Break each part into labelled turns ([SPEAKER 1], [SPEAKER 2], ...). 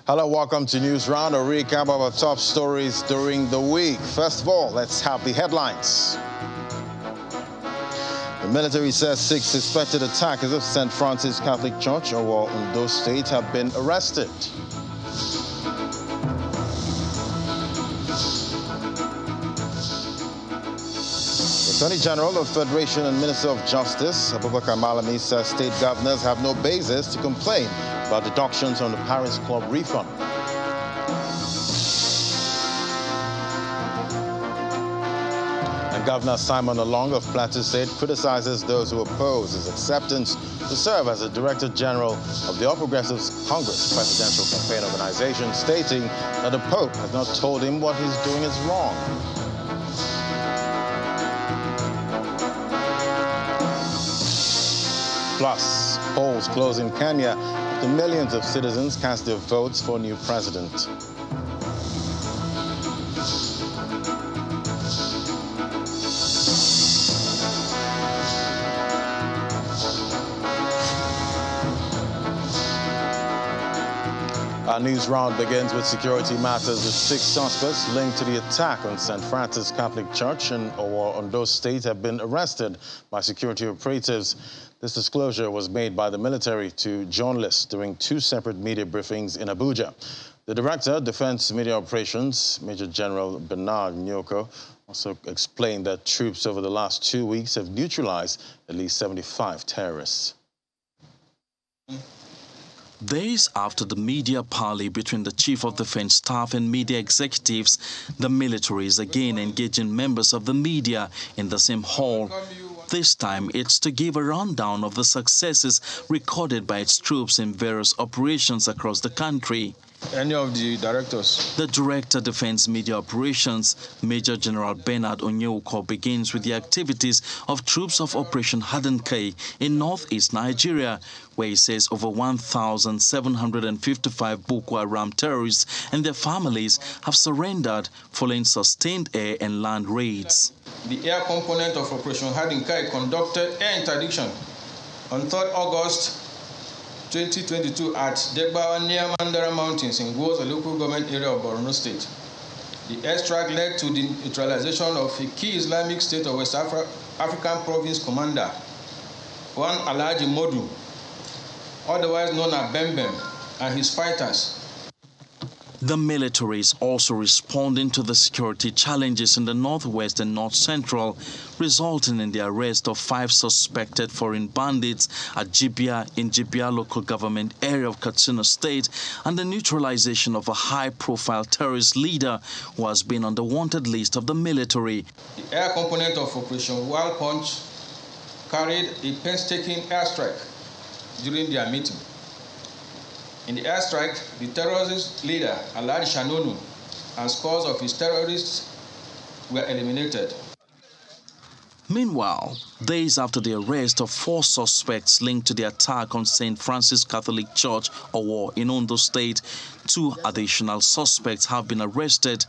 [SPEAKER 1] Hello, welcome to News Round, a recap of our top stories during the week. First of all, let's have the headlines. The military says 6 suspected attackers of St. Francis Catholic Church, Ondo State, have been arrested. The Attorney General of Federation and Minister of Justice, Abubakar Malami, says state governors have no basis to complain about deductions on the Paris Club refund. And Governor Simon Along of Plateau State criticizes those who oppose his acceptance to serve as the Director General of the All Progressives Congress Presidential Campaign Organization, stating that the Pope has not told him what he's doing is wrong. Plus, polls close in Kenya after millions of citizens cast their votes for a new president. Our news round begins with security matters, with 6 suspects linked to the attack on St. Francis Catholic Church in Ondo State have been arrested by security operatives. This disclosure was made by the military to journalists during 2 separate media briefings in Abuja. The Director, Defense Media Operations, Major General Bernard Nyoko, also explained that troops over the last 2 weeks have neutralized at least 75 terrorists.
[SPEAKER 2] Days after the media parley between the Chief of Defense Staff and media executives, the military is again engaging members of the media in the same hall. This time, it's to give a rundown of the successes recorded by its troops in various operations across the country.
[SPEAKER 3] Any of the directors?
[SPEAKER 2] The Director, Defense Media Operations, Major General Bernard Onyewuko, begins with the activities of troops of Operation Hadenkei in northeast Nigeria, where he says over 1,755 Boko Haram terrorists and their families have surrendered following sustained air and land raids.
[SPEAKER 3] The air component of Operation Hadenkei conducted air interdiction on 3rd August 2022 at Degbawa near Mandara Mountains in Gwoza local government area of Borno State. The airstrike led to the neutralization of a key Islamic State of West African province commander, one Alhaji Modu, otherwise known as Bembem, and his fighters.
[SPEAKER 2] The military is also responding to the security challenges in the northwest and north central, resulting in the arrest of 5 suspected foreign bandits at Jibia in Jibia local government area of Katsina State, and the neutralization of a high-profile terrorist leader who has been on the wanted list of the military.
[SPEAKER 3] The air component of Operation Wild Punch carried a painstaking airstrike during their meeting. In the airstrike, the terrorist leader, Alhaji Shanonu, and scores of his terrorists were eliminated.
[SPEAKER 2] Meanwhile, days after the arrest of 4 suspects linked to the attack on St. Francis Catholic Church, Owo, in Ondo State, 2 additional suspects have been arrested.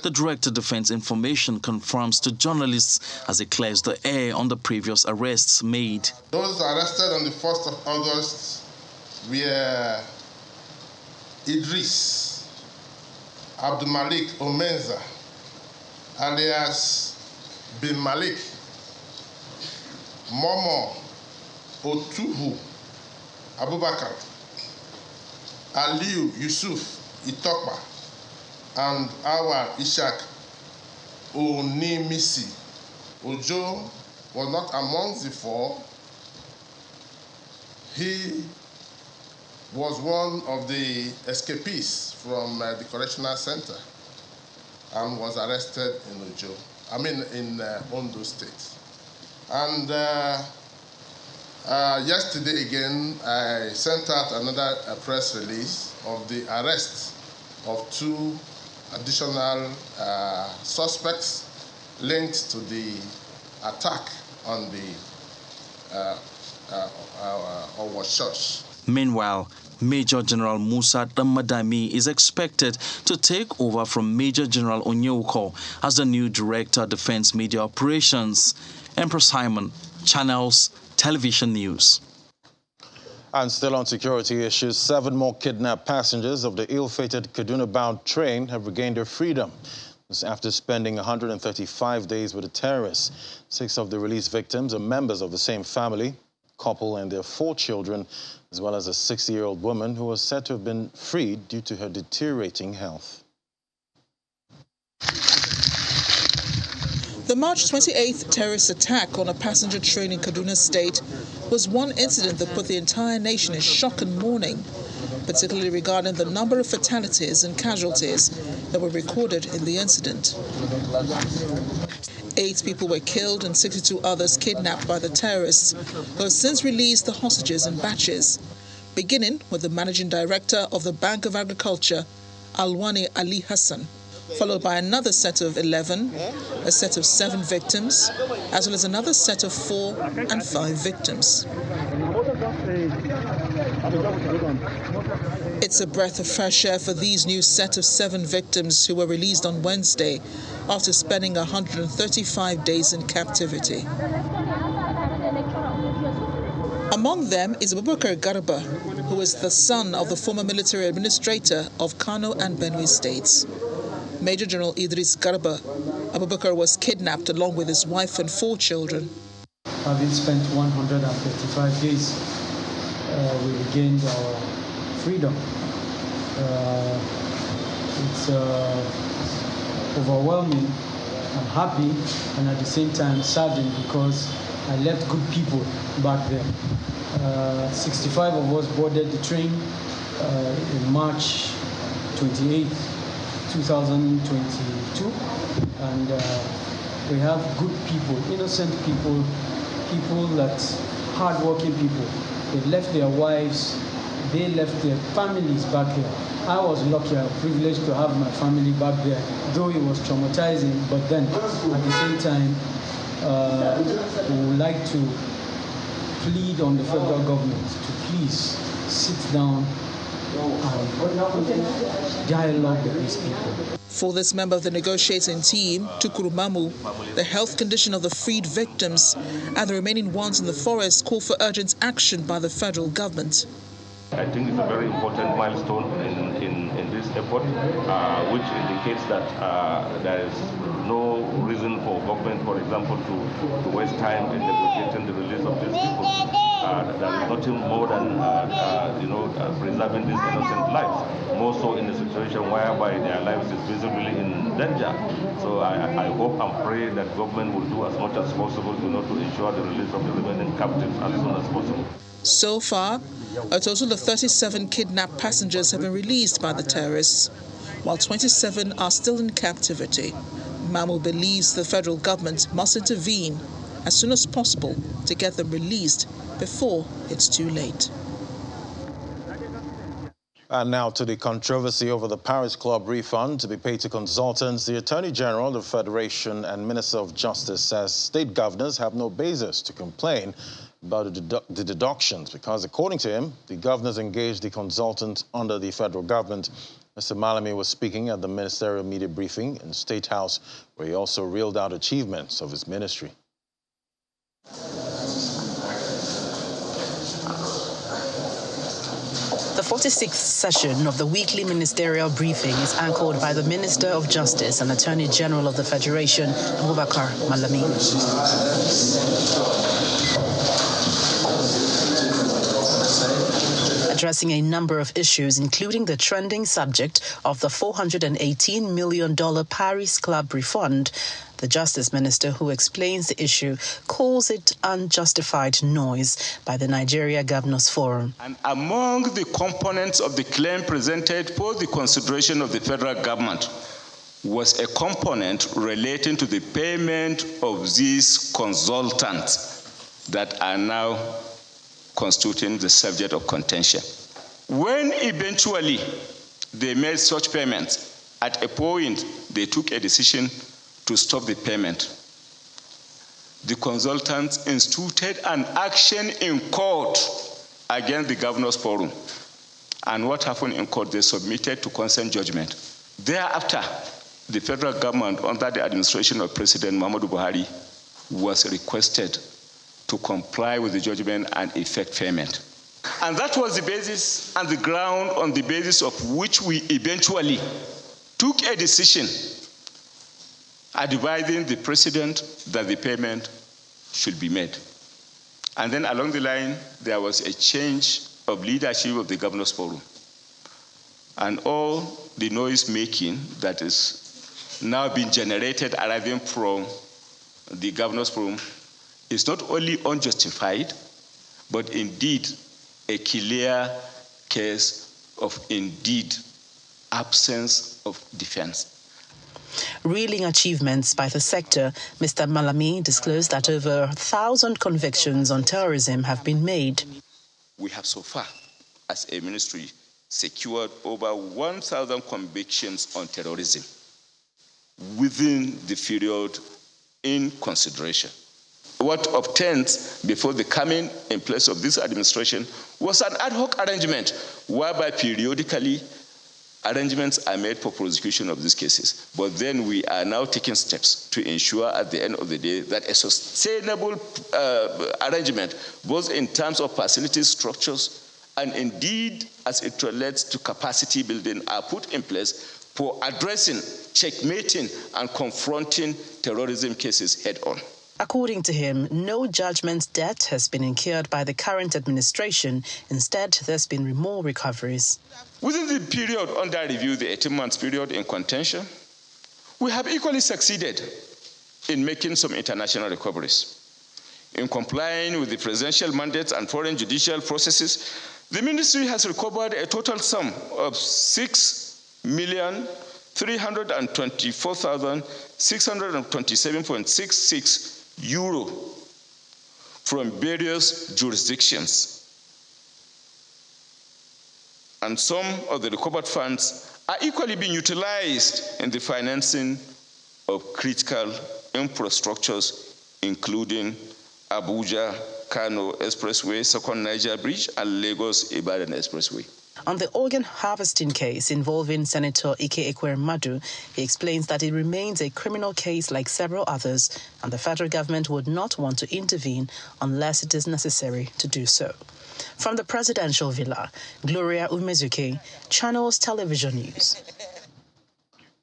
[SPEAKER 2] The Director Defense Information confirms to journalists as he clears the air on the previous arrests made.
[SPEAKER 4] Those arrested on the 1st of August were Idris Abdulmalik Omenza, alias Bin Malik, Momo Otuhu Abubakar, Aliu Yusuf Itokba, and Awar Ishak Onimisi. Ojo was not amongst the 4. He was one of the escapees from the correctional center and was arrested in Ondo State. And yesterday again, I sent out another press release of the arrest of 2 additional suspects linked to the attack on the Owo Church.
[SPEAKER 2] Meanwhile, Major General Musa Damadami is expected to take over from Major General Onyewuko as the new Director of Defense Media Operations. Emperor Simon, Channels Television News.
[SPEAKER 1] And still on security issues, 7 more kidnapped passengers of the ill-fated Kaduna-bound train have regained their freedom. This after spending 135 days with the terrorists. 6 of the released victims are members of the same family, couple and their 4 children, as well as a 60-year-old woman who was said to have been freed due to her deteriorating health.
[SPEAKER 5] The March 28th terrorist attack on a passenger train in Kaduna State was one incident that put the entire nation in shock and mourning, particularly regarding the number of fatalities and casualties that were recorded in the incident. 8 people were killed and 62 others kidnapped by the terrorists, who have since released the hostages in batches, beginning with the managing director of the Bank of Agriculture, Alwani Ali Hassan, followed by another set of 11, a set of 7 victims, as well as another set of 4 and 5 victims. It's a breath of fresh air for these new set of 7 victims who were released on Wednesday after spending 135 days in captivity. Among them is Abubakar Garba, who is the son of the former military administrator of Kano and Benue states. Major General Idris Garba Abubakar was kidnapped along with his wife and 4 children.
[SPEAKER 6] Having spent 135 days, we regained our freedom. It's overwhelming. I'm happy and at the same time saddened because I left good people back there. 65 of us boarded the train in March 28th. 2022, and we have good people, innocent people, people that hardworking people. They left their wives, they left their families back here. I was lucky, I was privileged to have my family back there, though it was traumatizing, but then at the same time, we would like to plead on the federal government to please sit down and dialogue with these people.
[SPEAKER 5] For this member of the negotiating team, Tukuru Mamu, the health condition of the freed victims and the remaining ones in the forest call for urgent action by the federal government.
[SPEAKER 7] I think it's a very important milestone in this effort, which indicates that there is no reason for government, for example, to waste time in negotiating the release of these people. There is nothing more than preserving these innocent lives, more so in a situation whereby their lives is visibly in danger. So I hope and pray that government will do as much as possible, to ensure the release of the remaining captives as soon as possible.
[SPEAKER 5] So far, a total of 37 kidnapped passengers have been released by the terrorists, while 27 are still in captivity. Mamu believes the federal government must intervene as soon as possible to get them released before it's too late.
[SPEAKER 1] And now to the controversy over the Paris Club refund to be paid to consultants. The Attorney General of the Federation and Minister of Justice says state governors have no basis to complain about the deductions because, according to him, the governors engaged the consultant under the federal government. Mr. Malami was speaking at the ministerial media briefing in State House, where he also reeled out achievements of his ministry.
[SPEAKER 8] The 46th session of the weekly ministerial briefing is anchored by the Minister of Justice and Attorney General of the Federation, Abubakar Malami. Addressing a number of issues, including the trending subject of the $418 million Paris Club refund, the Justice Minister, who explains the issue, calls it unjustified noise by the Nigeria Governors Forum.
[SPEAKER 9] And among the components of the claim presented for the consideration of the federal government was a component relating to the payment of these consultants that are now constituting the subject of contention. When eventually they made such payments, at a point they took a decision to stop the payment. The consultants instituted an action in court against the Governors Forum. And what happened in court? They submitted to consent judgment. Thereafter, the federal government, under the administration of President Muhammadu Buhari, was requested to comply with the judgment and effect payment. And that was the basis and the ground on the basis of which we eventually took a decision advising the president that the payment should be made. And then along the line, there was a change of leadership of the Governors Forum. And all the noise making that is now being generated arriving from the Governors Forum is not only unjustified, but indeed a clear case of indeed absence of defense.
[SPEAKER 8] Reeling achievements by the sector, Mr. Malami disclosed that over 1,000 convictions on terrorism have been made.
[SPEAKER 9] We have so far, as a ministry, secured over 1,000 convictions on terrorism within the period in consideration. What obtained before the coming in place of this administration was an ad hoc arrangement whereby periodically arrangements are made for prosecution of these cases. But then we are now taking steps to ensure at the end of the day that a sustainable arrangement, both in terms of facilities, structures, and indeed as it relates to capacity building, are put in place for addressing, checkmating, and confronting terrorism cases head-on.
[SPEAKER 8] According to him, no judgment debt has been incurred by the current administration. Instead, there's been more recoveries.
[SPEAKER 9] Within the period under review, the 18-month period in contention, we have equally succeeded in making some international recoveries. In complying with the presidential mandates and foreign judicial processes, the ministry has recovered a total sum of 6,324,627.66 euro from various jurisdictions. And some of the recovered funds are equally being utilized in the financing of critical infrastructures, including Abuja-Kano Expressway, Second Niger Bridge, and Lagos-Ibadan Expressway.
[SPEAKER 8] On the organ harvesting case involving Senator Ike Ekweremadu, he explains that it remains a criminal case like several others, and the federal government would not want to intervene unless it is necessary to do so. From the presidential villa, Gloria Umezuke, Channels Television News.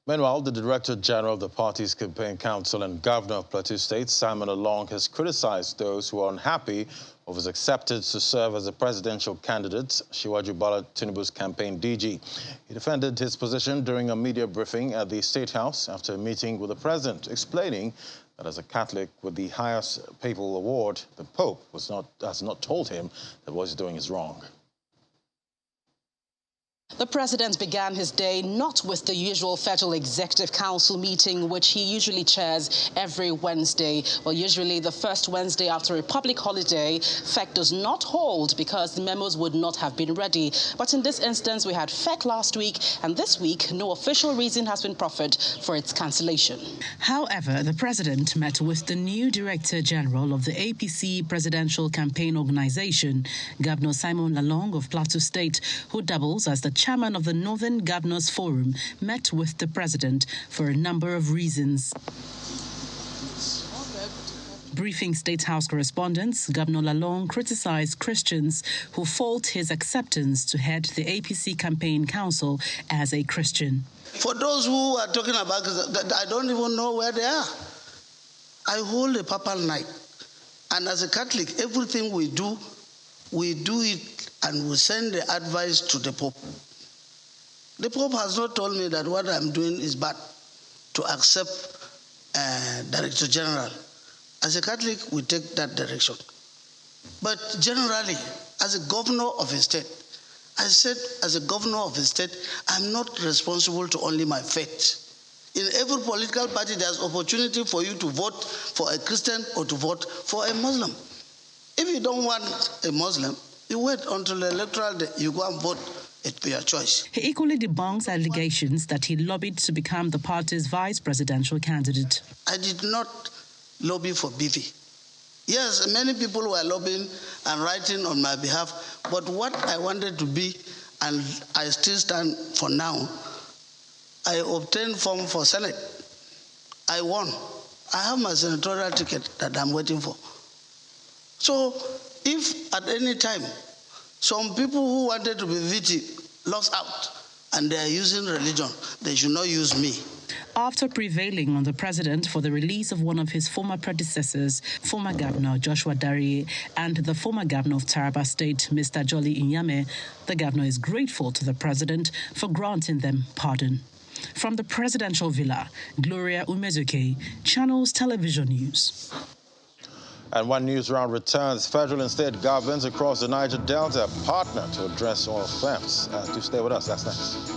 [SPEAKER 1] Meanwhile, the Director General of the party's campaign council and Governor of Plateau State, Simon Along, has criticized those who are unhappy of his acceptance to serve as a presidential candidate, Shiwaju Bola Tinubu's campaign DG. He defended his position during a media briefing at the State House after a meeting with the president, explaining that as a Catholic with the highest papal award, the Pope has not told him that what he's doing is wrong.
[SPEAKER 10] The president began his day not with the usual Federal Executive Council meeting, which he usually chairs every Wednesday. Well, usually the first Wednesday after a public holiday, FEC does not hold because the memos would not have been ready. But in this instance, we had FEC last week, and this week, no official reason has been proffered for its cancellation.
[SPEAKER 8] However, the president met with the new Director General of the APC Presidential Campaign Organization, Governor Simon Lalong of Plateau State, who doubles as the chairman of the Northern Governors Forum, met with the president for a number of reasons. Briefing State House correspondents, Governor Lalong criticized Christians who fault his acceptance to head the APC Campaign Council as a Christian.
[SPEAKER 11] For those who are talking about that, I don't even know where they are. I hold a papal night. And as a Catholic, everything we do it and we send the advice to the Pope. The Pope has not told me that what I'm doing is bad to accept Director General. As a Catholic, we take that direction. But generally, as a governor of a state, I said as a governor of a state, I'm not responsible to only my faith. In every political party, there's opportunity for you to vote for a Christian or to vote for a Muslim. If you don't want a Muslim, you wait until the electoral day, you go and vote. It be your choice.
[SPEAKER 8] He equally debunks allegations that he lobbied to become the party's vice presidential candidate.
[SPEAKER 11] I did not lobby for BV. Yes, many people were lobbying and writing on my behalf, but what I wanted to be, and I still stand for now, I obtained form for Senate. I won. I have my senatorial ticket that I'm waiting for. So if at any time Some people who wanted to be VT lost out, and they are using religion. They should not use me.
[SPEAKER 8] After prevailing on the president for the release of one of his former predecessors, former Governor Joshua Darie, and the former Governor of Taraba State, Mr. Jolly Inyame, the governor is grateful to the president for granting them pardon. From the presidential villa, Gloria Umezuke, Channels Television News.
[SPEAKER 1] And one news round returns. Federal and state governments across the Niger Delta partner to address oil thefts. Do stay with us. That's next.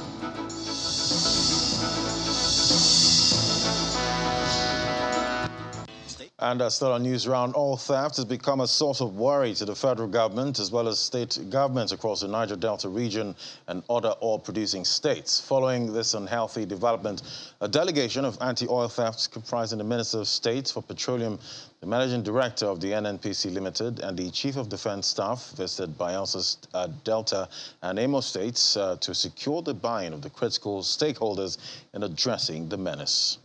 [SPEAKER 1] And still on news round, oil theft has become a source of worry to the federal government as well as state governments across the Niger Delta region and other oil-producing states. Following this unhealthy development, a delegation of anti-oil thefts comprising the Minister of State for Petroleum, the Managing Director of the NNPC Limited, and the Chief of Defense Staff visited Bayelsa's Delta and Imo states to secure the buy-in of the critical stakeholders in addressing the menace.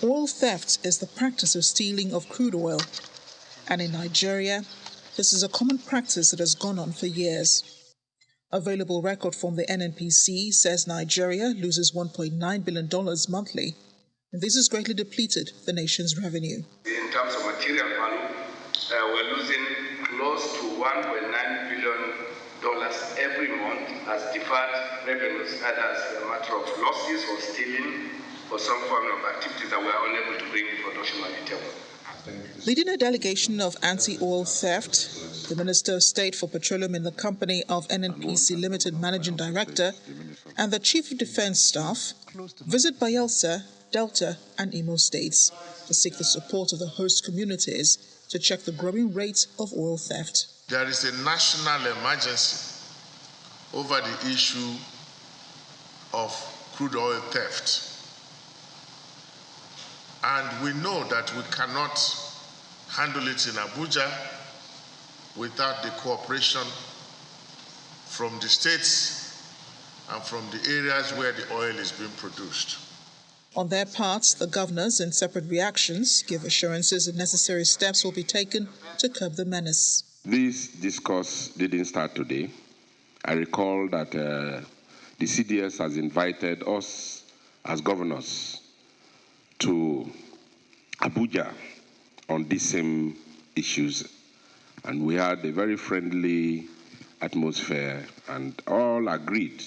[SPEAKER 5] Oil theft is the practice of stealing of crude oil, and in Nigeria, this is a common practice that has gone on for years. Available record from the NNPC says Nigeria loses $1.9 billion monthly, and this has greatly depleted the nation's revenue.
[SPEAKER 12] In terms of material value, we're losing close to $1.9 billion every month as deferred revenues, either as a matter of losses or stealing, or some form of activities that we are unable to bring in production on the table.
[SPEAKER 5] Leading a delegation of anti-oil theft, the Minister of State for Petroleum in the company of NNPC Limited Managing Director and the Chief of Defense Staff visit Bayelsa, Delta and Imo states to seek the support of the host communities to check the growing rate of oil theft.
[SPEAKER 4] There is a national emergency over the issue of crude oil theft. And we know that we cannot handle it in Abuja without the cooperation from the states and from the areas where the oil is being produced.
[SPEAKER 5] On their part, the governors, in separate reactions, give assurances that necessary steps will be taken to curb the menace.
[SPEAKER 13] This discourse didn't start today. I recall that the CDS has invited us as governors to Abuja on these same issues, and we had a very friendly atmosphere and all agreed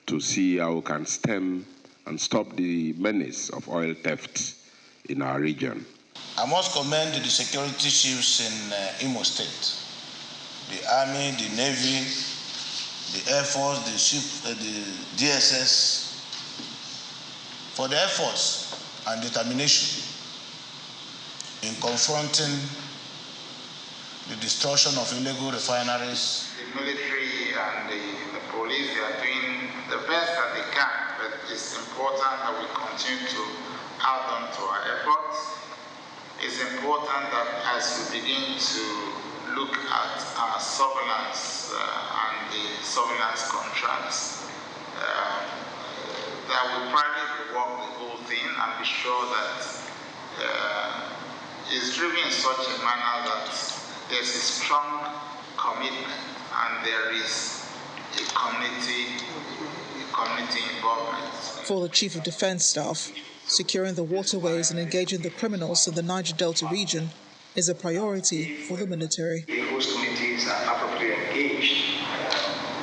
[SPEAKER 13] to see how we can stem and stop the menace of oil theft in our region.
[SPEAKER 14] I must commend the security chiefs in Imo State, the Army, the Navy, the Air Force, the DSS, for the efforts and determination in confronting the destruction of illegal refineries.
[SPEAKER 12] The military and the police, they are doing the best that they can, but it's important that we continue to add on to our efforts. It's important that as we begin to look at our surveillance and the surveillance contracts, that we privately work the whole thing and be sure that it's driven in such a manner that there's a strong commitment and there is a community involvement.
[SPEAKER 5] For the Chief of Defense Staff, securing the waterways and engaging the criminals in the Niger Delta region is a priority for the military.
[SPEAKER 15] The host communities are appropriately engaged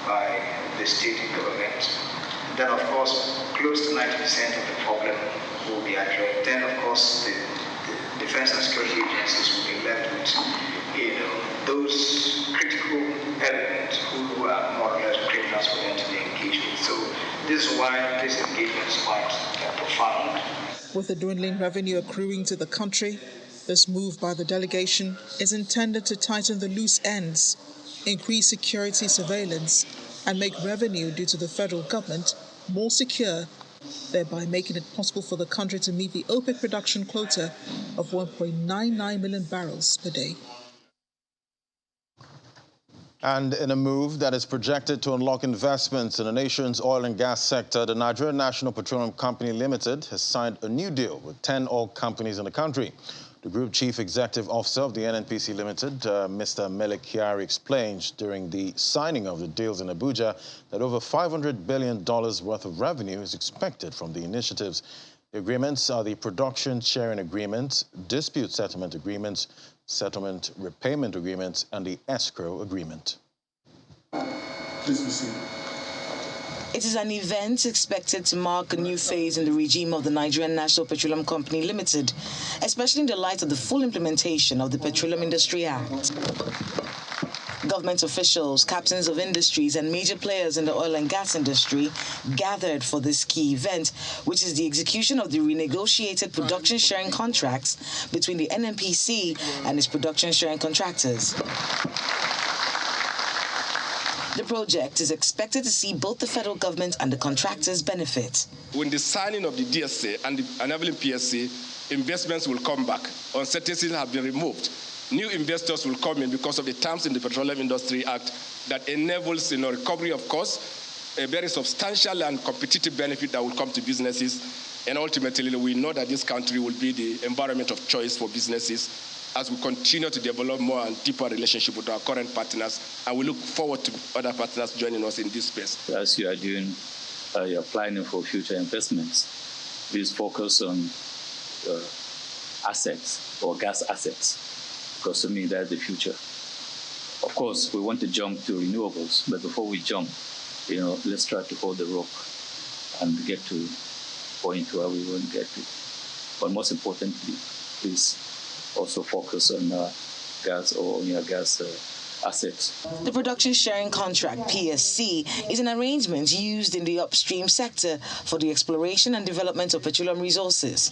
[SPEAKER 15] by the state government. Then, of course, close to 90% of the problem will be addressed. Then, of course, the defense and security agencies will be left with, those critical elements who are more or less criminals for them to be engaged with. So this is why this engagement is quite profound.
[SPEAKER 5] With the dwindling revenue accruing to the country, this move by the delegation is intended to tighten the loose ends, increase security surveillance, and make revenue due to the federal government more secure, thereby making it possible for the country to meet the OPEC production quota of 1.99 million barrels per day.
[SPEAKER 1] And in a move that is projected to unlock investments in the nation's oil and gas sector, the Nigerian National Petroleum Company Limited has signed a new deal with 10 oil companies in the country. The The Group Chief Executive Officer of the NNPC Limited, Mr. Mele Kyari, explained during the signing of the deals in Abuja that over $500 billion worth of revenue is expected from the initiatives. The agreements are the production sharing agreements, dispute settlement agreements, settlement repayment agreements, and the escrow agreement.
[SPEAKER 16] Please be seated.
[SPEAKER 17] It is an event expected to mark a new phase in the regime of the Nigerian National Petroleum Company Limited, especially in the light of the full implementation of the Petroleum Industry Act. Government officials, captains of industries, and major players in the oil and gas industry gathered for this key event, which is the execution of the renegotiated production sharing contracts between the NNPC and its production sharing contractors. The project is expected to see both the federal government and the contractors benefit.
[SPEAKER 18] With the signing of the DSA and the enabling PSC, investments will come back. Uncertainties have been removed. New investors will come in because of the terms in the Petroleum Industry Act that enables recovery of costs, a very substantial and competitive benefit that will come to businesses. And ultimately, we know that this country will be the environment of choice for businesses as we continue to develop more and deeper relationship with our current partners. And we look forward to other partners joining us in this space.
[SPEAKER 19] As you are doing, you're planning for future investments, please focus on assets or gas assets. Because to me, that's the future. Of course, we want to jump to renewables, but before we jump, let's try to hold the rope and get to the point where we want to get to. But most importantly, please also focus on gas or on your gas assets.
[SPEAKER 17] The production sharing contract, PSC, is an arrangement used in the upstream sector for the exploration and development of petroleum resources.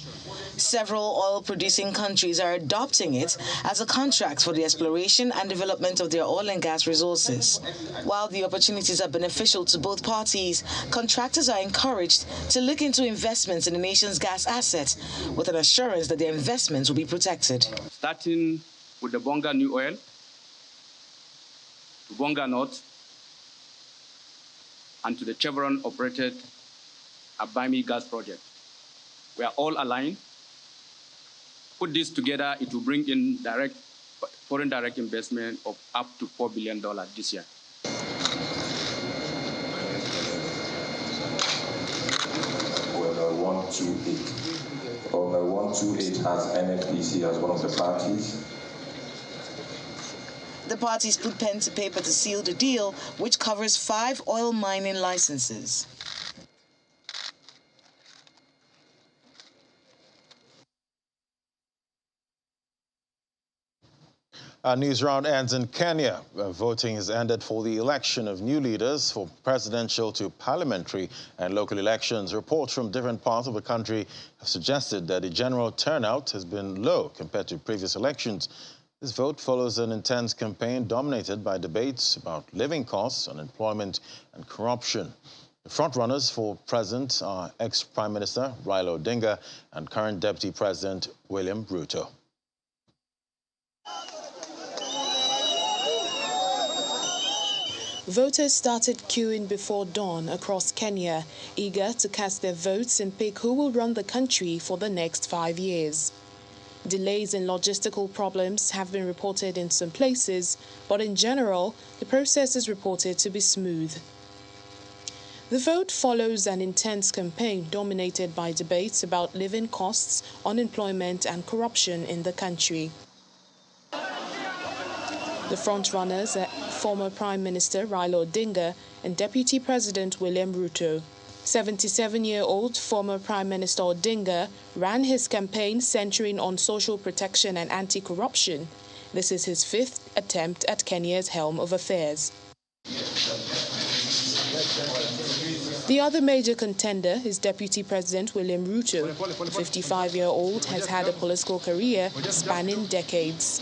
[SPEAKER 17] Several oil-producing countries are adopting it as a contract for the exploration and development of their oil and gas resources. While the opportunities are beneficial to both parties, contractors are encouraged to look into investments in the nation's gas assets with an assurance that their investments will be protected.
[SPEAKER 20] Starting with the Bonga New Oil, to Bonga North, and to the Chevron-operated Abami gas project. We are all aligned. Put this together, it will bring in foreign direct investment of up to $4 billion this year.
[SPEAKER 21] Order 128. Order 128 has NNPC as one of the parties.
[SPEAKER 17] The parties put pen to paper to seal the deal, which covers 5 oil mining licenses.
[SPEAKER 1] Our news round ends in Kenya. Voting has ended for the election of new leaders for presidential to parliamentary and local elections. Reports from different parts of the country have suggested that the general turnout has been low compared to previous elections. This vote follows an intense campaign dominated by debates about living costs, unemployment, and corruption. The frontrunners for president are ex-Prime Minister Raila Odinga and current Deputy President William Ruto.
[SPEAKER 22] Voters started queuing before dawn across Kenya, eager to cast their votes and pick who will run the country for the next 5 years. Delays and logistical problems have been reported in some places, but in general, the process is reported to be smooth. The vote follows an intense campaign dominated by debates about living costs, unemployment, and corruption in the country. The frontrunners are former Prime Minister Raila Odinga and Deputy President William Ruto. 77-year-old former Prime Minister Odinga ran his campaign centering on social protection and anti-corruption. This is his 5th attempt at Kenya's helm of affairs. The other major contender is Deputy President William Ruto. The 55-year-old has had a political career spanning decades.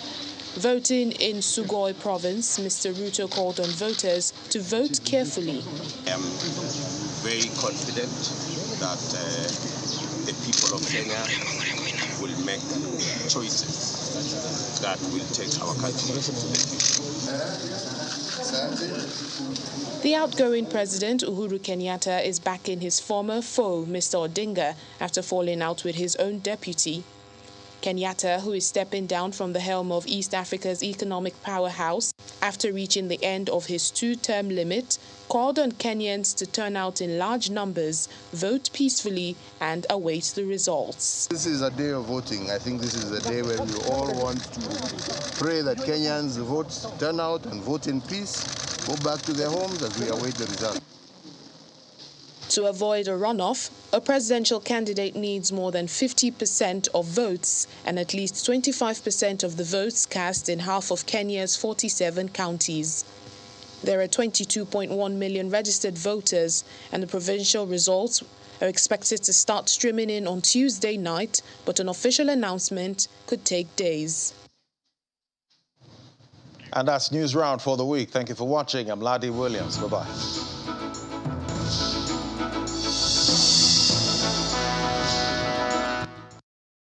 [SPEAKER 22] Voting in Sugoi province, Mr. Ruto called on voters to vote carefully.
[SPEAKER 23] I am very confident that the people of Kenya will make choices that will take our country to the future.
[SPEAKER 22] The outgoing President Uhuru Kenyatta is backing his former foe, Mr. Odinga, after falling out with his own deputy. Kenyatta, who is stepping down from the helm of East Africa's economic powerhouse after reaching the end of his 2-term limit, called on Kenyans to turn out in large numbers, vote peacefully, and await the results.
[SPEAKER 2] This is a day of voting. I think this is a day where we all want to pray that Kenyans vote, turn out and vote in peace, go back to their homes as we await the result.
[SPEAKER 22] To avoid a runoff, a presidential candidate needs more than 50% of votes and at least 25% of the votes cast in half of Kenya's 47 counties. There are 22.1 million registered voters, and the provincial results are expected to start streaming in on Tuesday night, but an official announcement could take days.
[SPEAKER 1] And that's News Round for the week. Thank you for watching. I'm Ladi Williams. Bye-bye.